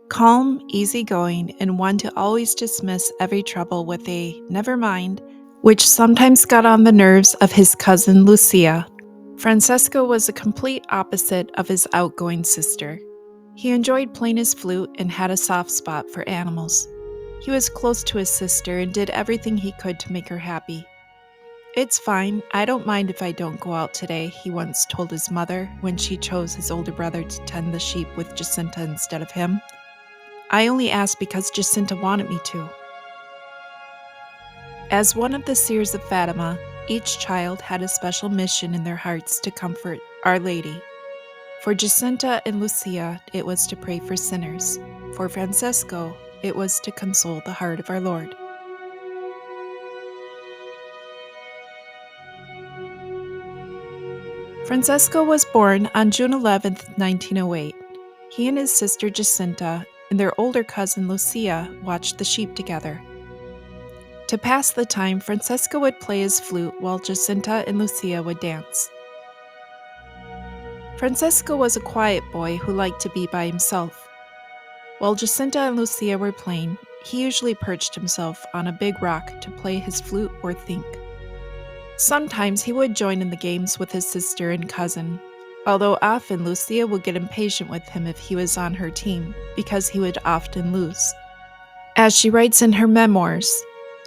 Calm, easygoing, and one to always dismiss every trouble with a "never mind," which sometimes got on the nerves of his cousin Lucia. Francesco was a complete opposite of his outgoing sister. He enjoyed playing his flute and had a soft spot for animals. He was close to his sister and did everything he could to make her happy. "It's fine, I don't mind if I don't go out today," he once told his mother when she chose his older brother to tend the sheep with Jacinta instead of him. "I only asked because Jacinta wanted me to." As one of the seers of Fatima, each child had a special mission in their hearts to comfort Our Lady. For Jacinta and Lucia, it was to pray for sinners. For Francesco, it was to console the heart of our Lord. Francesco was born on June 11th, 1908. He and his sister Jacinta and their older cousin Lucia watched the sheep together. To pass the time, Francesco would play his flute while Jacinta and Lucia would dance. Francesco was a quiet boy who liked to be by himself. While Jacinta and Lucia were playing, he usually perched himself on a big rock to play his flute or think. Sometimes he would join in the games with his sister and cousin, although often Lucia would get impatient with him if he was on her team, because he would often lose. As she writes in her memoirs,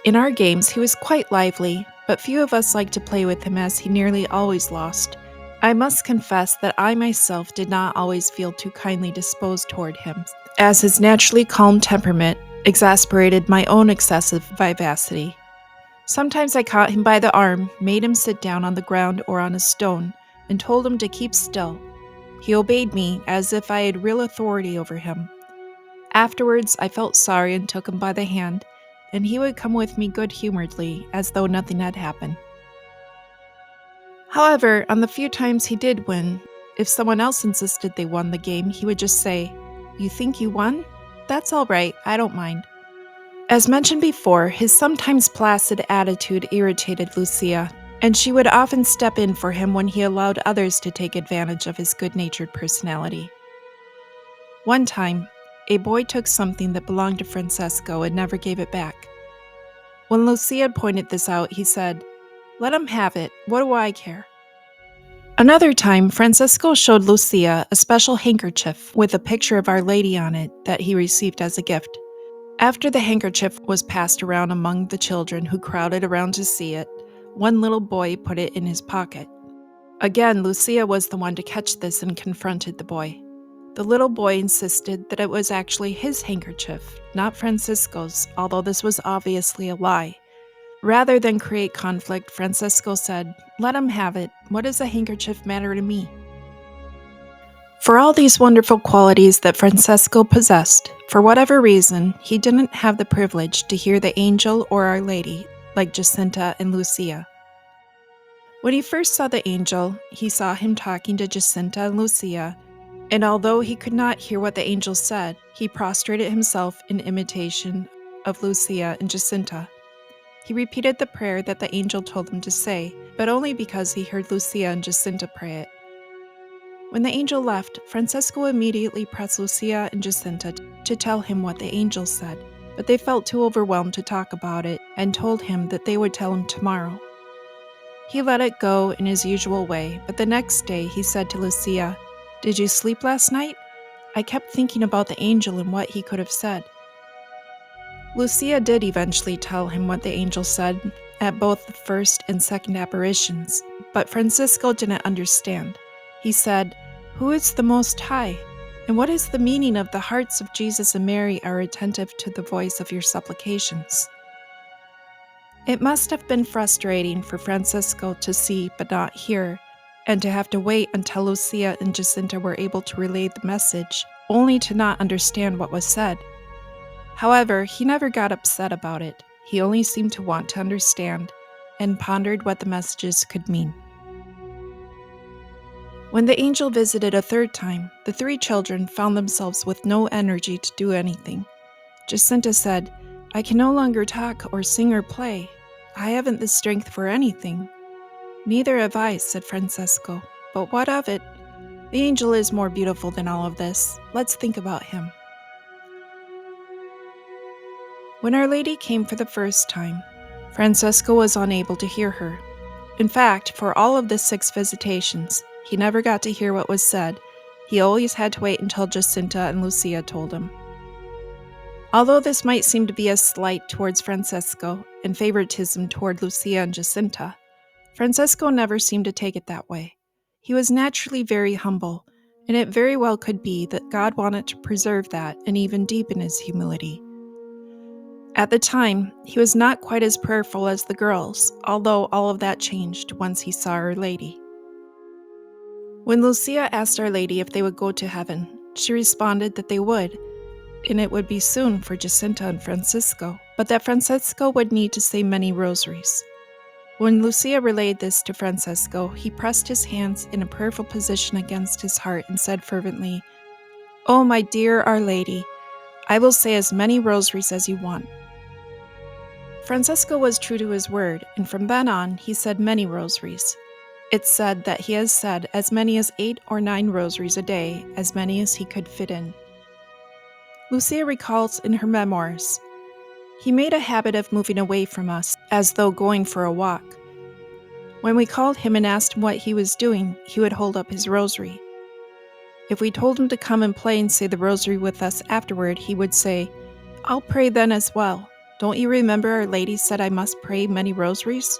"In our games he was quite lively, but few of us liked to play with him as he nearly always lost. I must confess that I myself did not always feel too kindly disposed toward him, as his naturally calm temperament exasperated my own excessive vivacity. Sometimes I caught him by the arm, made him sit down on the ground or on a stone, and told him to keep still. He obeyed me as if I had real authority over him. Afterwards, I felt sorry and took him by the hand, and he would come with me good-humoredly, as though nothing had happened. However, on the few times he did win, if someone else insisted they won the game, he would just say, 'You think you won? That's all right, I don't mind.' As mentioned before, his sometimes placid attitude irritated Lucia, and she would often step in for him when he allowed others to take advantage of his good-natured personality. One time, a boy took something that belonged to Francesco and never gave it back. When Lucia pointed this out, he said, 'Let him have it, what do I care?' Another time, Francesco showed Lucia a special handkerchief with a picture of Our Lady on it that he received as a gift. After the handkerchief was passed around among the children who crowded around to see it, one little boy put it in his pocket. Again, Lucia was the one to catch this and confronted the boy. The little boy insisted that it was actually his handkerchief, not Francisco's, although this was obviously a lie. Rather than create conflict, Francesco said, 'Let him have it. What does a handkerchief matter to me?' For all these wonderful qualities that Francesco possessed, for whatever reason, he didn't have the privilege to hear the angel or Our Lady, like Jacinta and Lucia. When he first saw the angel, he saw him talking to Jacinta and Lucia, and although he could not hear what the angel said, he prostrated himself in imitation of Lucia and Jacinta. He repeated the prayer that the angel told him to say, but only because he heard Lucia and Jacinta pray it. When the angel left, Francesco immediately pressed Lucia and Jacinta to tell him what the angel said, but they felt too overwhelmed to talk about it and told him that they would tell him tomorrow. He let it go in his usual way, but the next day he said to Lucia, 'Did you sleep last night? I kept thinking about the angel and what he could have said.' Lucia did eventually tell him what the angel said at both the first and second apparitions, but Francisco didn't understand. He said, 'Who is the Most High? And what is the meaning of the hearts of Jesus and Mary are attentive to the voice of your supplications?' It must have been frustrating for Francisco to see but not hear, and to have to wait until Lucia and Jacinta were able to relay the message, only to not understand what was said. However, he never got upset about it. He only seemed to want to understand, and pondered what the messages could mean. When the angel visited a third time, the three children found themselves with no energy to do anything. Jacinta said, 'I can no longer talk or sing or play. I haven't the strength for anything.' 'Neither have I,' said Francesco. 'But what of it? The angel is more beautiful than all of this. Let's think about him.' When Our Lady came for the first time, Francesco was unable to hear her. In fact, for all of the 6 visitations, he never got to hear what was said. He always had to wait until Jacinta and Lucia told him. Although this might seem to be a slight towards Francesco and favoritism toward Lucia and Jacinta, Francesco never seemed to take it that way. He was naturally very humble, and it very well could be that God wanted to preserve that and even deepen his humility. At the time, he was not quite as prayerful as the girls, although all of that changed once he saw Our Lady. When Lucia asked Our Lady if they would go to heaven, she responded that they would, and it would be soon for Jacinta and Francisco, but that Francisco would need to say many rosaries. When Lucia relayed this to Francisco, he pressed his hands in a prayerful position against his heart and said fervently, "Oh, my dear Our Lady, I will say as many rosaries as you want." Francisco was true to his word, and from then on, he said many rosaries. It's said that he has said as many as 8 or 9 rosaries a day, as many as he could fit in. Lucia recalls in her memoirs, "He made a habit of moving away from us, as though going for a walk. When we called him and asked him what he was doing, he would hold up his rosary. If we told him to come and play and say the rosary with us afterward, he would say, 'I'll pray then as well. Don't you remember Our Lady said I must pray many rosaries?'"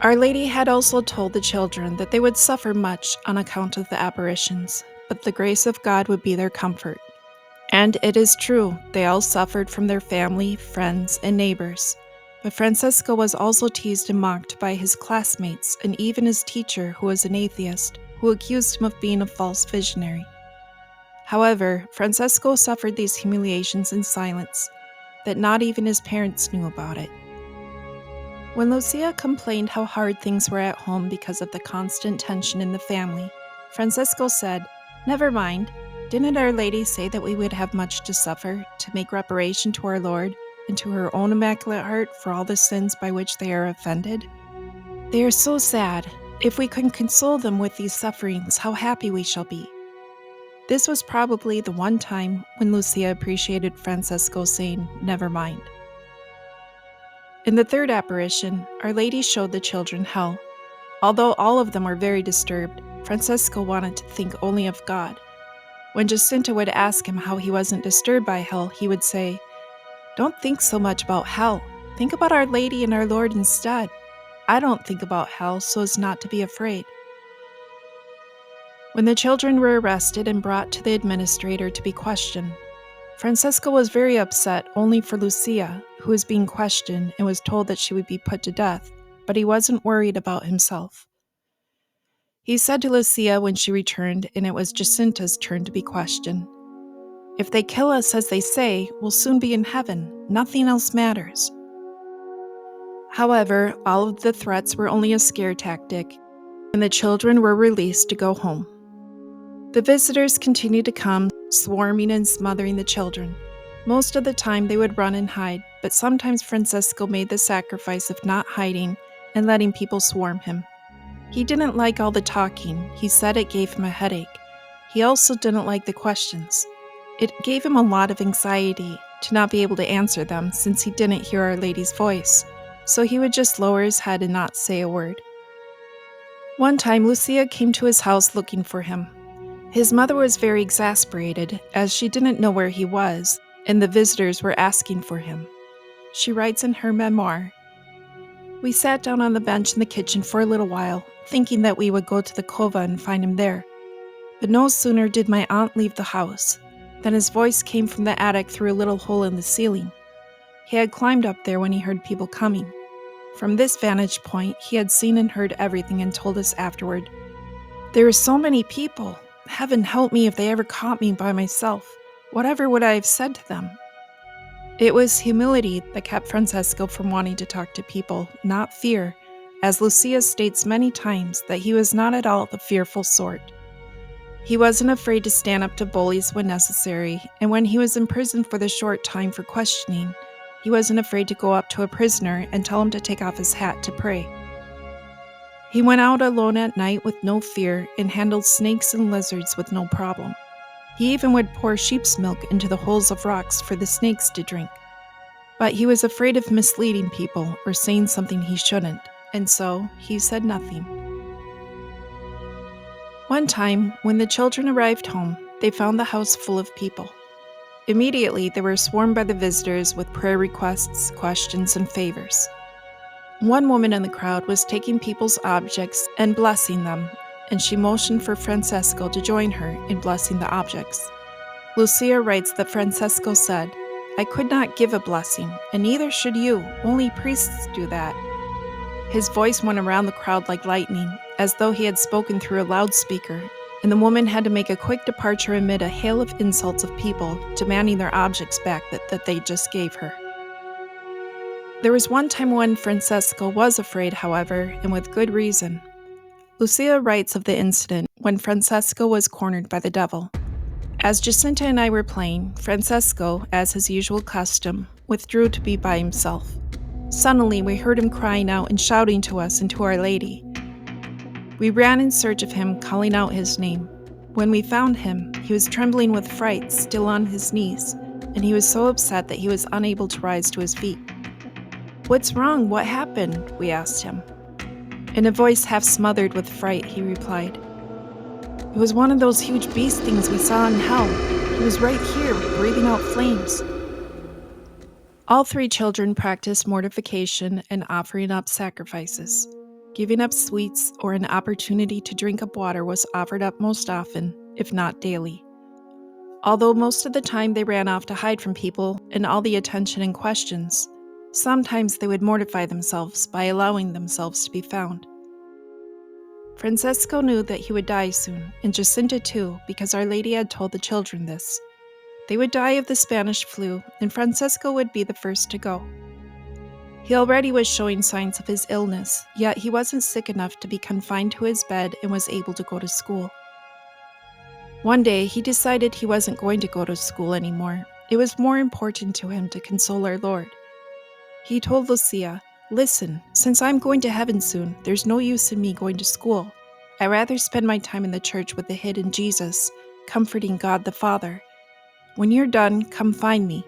Our Lady had also told the children that they would suffer much on account of the apparitions, but the grace of God would be their comfort. And it is true, they all suffered from their family, friends, and neighbors. But Francisco was also teased and mocked by his classmates and even his teacher, who was an atheist, who accused him of being a false visionary. However, Francisco suffered these humiliations in silence, that not even his parents knew about it. When Lucia complained how hard things were at home because of the constant tension in the family, Francisco said, "Never mind. Didn't Our Lady say that we would have much to suffer to make reparation to our Lord and to her own Immaculate Heart for all the sins by which they are offended? They are so sad. If we can console them with these sufferings, how happy we shall be." This was probably the one time when Lucia appreciated Francisco saying, "Never mind." In the 3rd apparition, Our Lady showed the children hell. Although all of them were very disturbed, Francisco wanted to think only of God. When Jacinta would ask him how he wasn't disturbed by hell, he would say, "Don't think so much about hell. Think about Our Lady and our Lord instead. I don't think about hell so as not to be afraid." When the children were arrested and brought to the administrator to be questioned, Francisco was very upset only for Lucia, who was being questioned and was told that she would be put to death, but he wasn't worried about himself. He said to Lucia when she returned and it was Jacinta's turn to be questioned, "If they kill us as they say, we'll soon be in heaven. Nothing else matters." However, all of the threats were only a scare tactic, and the children were released to go home. The visitors continued to come, swarming and smothering the children. Most of the time they would run and hide, but sometimes Francisco made the sacrifice of not hiding and letting people swarm him. He didn't like all the talking. He said it gave him a headache. He also didn't like the questions. It gave him a lot of anxiety to not be able to answer them since he didn't hear Our Lady's voice, so he would just lower his head and not say a word. One time, Lucia came to his house looking for him. His mother was very exasperated, as she didn't know where he was, and the visitors were asking for him. She writes in her memoir, "We sat down on the bench in the kitchen for a little while, thinking that we would go to the cova and find him there. But no sooner did my aunt leave the house than his voice came from the attic through a little hole in the ceiling. He had climbed up there when he heard people coming. From this vantage point, he had seen and heard everything and told us afterward, 'There are so many people. Heaven help me if they ever caught me by myself. Whatever would I have said to them?' It was humility that kept Francisco from wanting to talk to people, not fear, as Lucia states many times that he was not at all the fearful sort. He wasn't afraid to stand up to bullies when necessary, and when he was in prison for the short time for questioning, he wasn't afraid to go up to a prisoner and tell him to take off his hat to pray. He went out alone at night with no fear and handled snakes and lizards with no problem. He even would pour sheep's milk into the holes of rocks for the snakes to drink. But he was afraid of misleading people or saying something he shouldn't, and so he said nothing. One time, when the children arrived home, they found the house full of people. Immediately, they were swarmed by the visitors with prayer requests, questions, and favors. One woman in the crowd was taking people's objects and blessing them, and she motioned for Francesco to join her in blessing the objects. Lucia writes that Francesco said, "I could not give a blessing, and neither should you. Only priests do that." His voice went around the crowd like lightning, as though he had spoken through a loudspeaker, and the woman had to make a quick departure amid a hail of insults of people demanding their objects back that they just gave her. There was one time when Francesco was afraid, however, and with good reason. Lucia writes of the incident when Francesco was cornered by the devil. As Jacinta and I were playing, Francesco, as his usual custom, withdrew to be by himself. Suddenly, we heard him crying out and shouting to us and to Our Lady. We ran in search of him, calling out his name. When we found him, he was trembling with fright, still on his knees, and he was so upset that he was unable to rise to his feet. "What's wrong? What happened?" we asked him. In a voice half smothered with fright, he replied, "It was one of those huge beast things we saw in hell. He was right here, breathing out flames." All three children practiced mortification and offering up sacrifices. Giving up sweets or an opportunity to drink up water was offered up most often, if not daily. Although most of the time they ran off to hide from people and all the attention and questions, sometimes they would mortify themselves by allowing themselves to be found. Francesco knew that he would die soon, and Jacinta too, because Our Lady had told the children this. They would die of the Spanish flu, and Francesco would be the first to go. He already was showing signs of his illness, yet he wasn't sick enough to be confined to his bed and was able to go to school. One day, he decided he wasn't going to go to school anymore. It was more important to him to console our Lord. He told Lucia, "Listen, since I'm going to heaven soon, there's no use in me going to school. I'd rather spend my time in the church with the hidden Jesus, comforting God the Father. When you're done, come find me."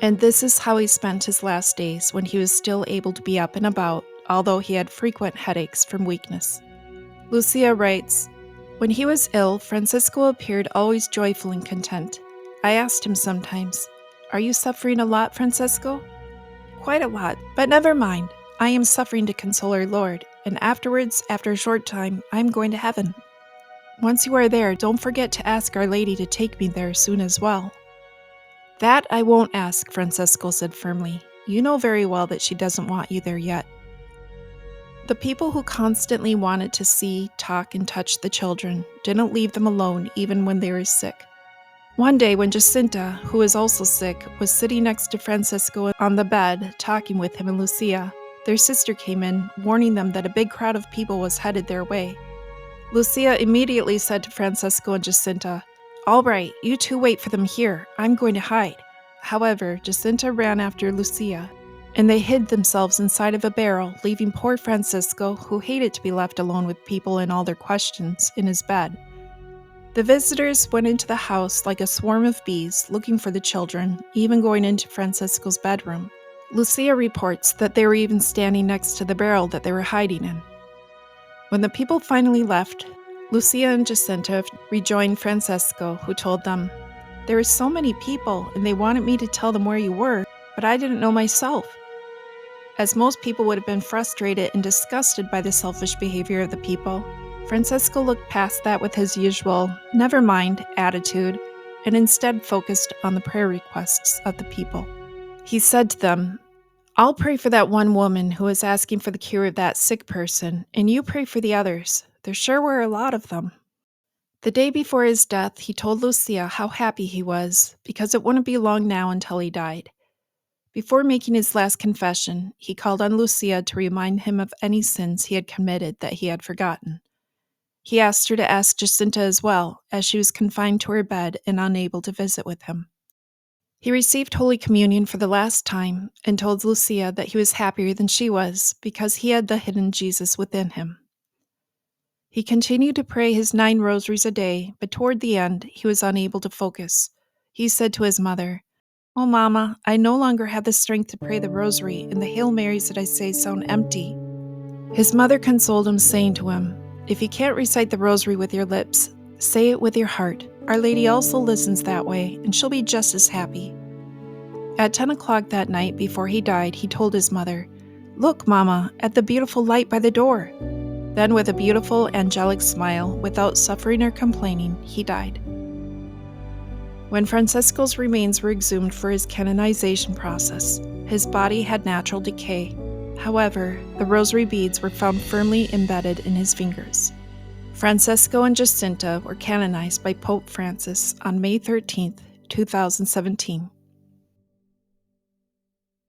And this is how he spent his last days when he was still able to be up and about, although he had frequent headaches from weakness. Lucia writes, "When he was ill, Francisco appeared always joyful and content. I asked him sometimes, 'Are you suffering a lot, Francesco?' 'Quite a lot, but never mind. I am suffering to console our Lord, and afterwards, after a short time, I am going to heaven. Once you are there, don't forget to ask Our Lady to take me there soon as well." "That I won't ask," Francesco said firmly. "You know very well that she doesn't want you there yet." The people who constantly wanted to see, talk, and touch the children didn't leave them alone even when they were sick. One day when Jacinta, who was also sick, was sitting next to Francesco on the bed, talking with him and Lucia, their sister came in, warning them that a big crowd of people was headed their way. Lucia immediately said to Francesco and Jacinta, "All right, you two wait for them here. I'm going to hide." However, Jacinta ran after Lucia, and they hid themselves inside of a barrel, leaving poor Francesco, who hated to be left alone with people and all their questions, in his bed. The visitors went into the house like a swarm of bees, looking for the children, even going into Francesco's bedroom. Lucia reports that they were even standing next to the barrel that they were hiding in. When the people finally left, Lucia and Jacinta rejoined Francesco, who told them, "There were so many people, and they wanted me to tell them where you were, but I didn't know myself." As most people would have been frustrated and disgusted by the selfish behavior of the people, Francesco looked past that with his usual "never mind" attitude and instead focused on the prayer requests of the people. He said to them, "I'll pray for that one woman who is asking for the cure of that sick person, and you pray for the others. There sure were a lot of them." The day before his death, he told Lucia how happy he was, because it wouldn't be long now until he died. Before making his last confession, he called on Lucia to remind him of any sins he had committed that he had forgotten. He asked her to ask Jacinta as well, as she was confined to her bed and unable to visit with him. He received Holy Communion for the last time and told Lucia that he was happier than she was because he had the hidden Jesus within him. He continued to pray his 9 rosaries a day, but toward the end, he was unable to focus. He said to his mother, "Oh, Mama, I no longer have the strength to pray the rosary, and the Hail Marys that I say sound empty." His mother consoled him, saying to him, "If you can't recite the rosary with your lips, say it with your heart. Our Lady also listens that way, and she'll be just as happy." At 10 o'clock that night before he died, he told his mother, "Look, Mama, at the beautiful light by the door." Then, with a beautiful angelic smile, without suffering or complaining, he died. When Francisco's remains were exhumed for his canonization process, his body had natural decay. However, the rosary beads were found firmly embedded in his fingers. Francisco and Jacinta were canonized by Pope Francis on May 13, 2017.